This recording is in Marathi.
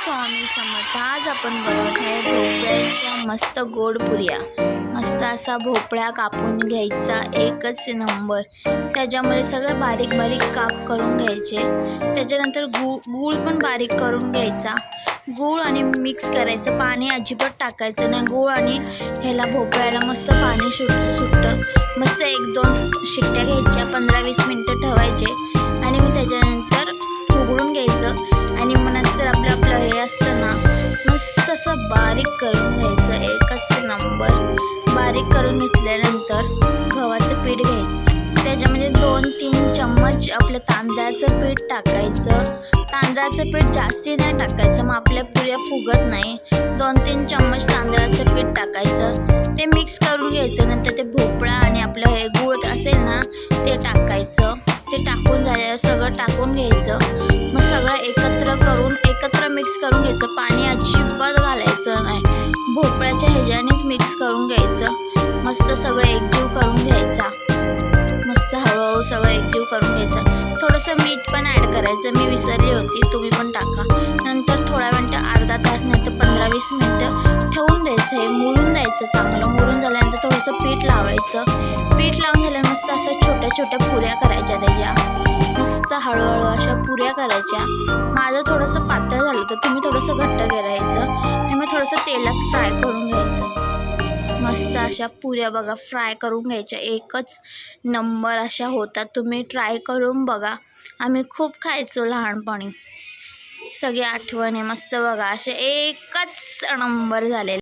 स्वामी समर्थ। आज आपण बनवत आहे भोपळ्याच्या मस्त गोड पुऱ्या। मस्त असा भोपळा कापून घ्यायचा, एकच नंबर। त्याच्यामध्ये सगळं बारीक बारीक काप करून घ्यायचे। त्याच्यानंतर गूळ पण बारीक करून घ्यायचा। गूळ आणि मिक्स करायचं, पाणी अजिबात टाकायचं नाही। गूळ आणि ह्याला भोपळ्याला मस्त पाणी सुटतं। मस्त 1-2 शिट्ट्या घ्यायच्या, 15-20 मिनिटं ठेवायचे आणि मग त्याच्यानंतर उघडून घ्यायचं आणि मग नंतर आपलं हे असतं ना, मस्त असं बारीक करून घ्यायचं, एकच नंबर। बारीक करून घेतल्यानंतर गव्हाचं पीठ घ्यायचं, त्याच्यामध्ये 2-3 चम्मच आपलं तांदळाचं पीठ टाकायचं। तांदळाचं पीठ जास्ती नाही टाकायचं, मग आपल्या पुऱ्या फुगत नाही। 2-3 चम्मच तांदळाचं पीठ टाकायचं, ते मिक्स करून घ्यायचं। नंतर ते भोपळा आणि आपलं हे गूळ असेल ना, ते टाकायचं। ते टाकून झाल्यावर सगळं टाकून घ्यायचं। मग सगळं एकत्र मिक्स करून घ्यायचं, पाणी अजिबात घालायचं नाही। भोपळ्याच्या ह्याच्यानेच मिक्स करून घ्यायचं, मस्त सगळं एकजीव करून घ्यायचा। मस्त हळूहळू सगळं एकजीव करून घ्यायचं। थोडंसं मीठ पण ॲड करायचं, मी विसरली होती, तुम्ही पण टाका। नंतर थोड्या मिनटं, अर्धा तास नाही तर 15-20 मिनटं ठेवून द्यायचं। हे मुरून द्यायचं, चांगलं मुरून झाल्यानंतर थोडंसं पीठ लावायचं। पीठ लावून झाल्यावर मस्त असं छोट्या छोट्या पुऱ्या करायच्या त्याच्या, मस्त हळूहळू अशा पुऱ्या करायच्या। माझं थोडंसं पातळ झालं तर तुम्ही थोडंसं घट्ट करायचं आणि मग थोडंसं तेलात फ्राय करून घ्यायचं। मस्त अशा पुऱ्या बघा फ्राय करून घ्यायच्या, एकच नंबर अशा होतात। तुम्ही ट्राय करून बघा, आम्ही खूप खायचो लहानपणी, सगळी आठवण आहे। मस्त बघा, असे एकच नंबर झालेले।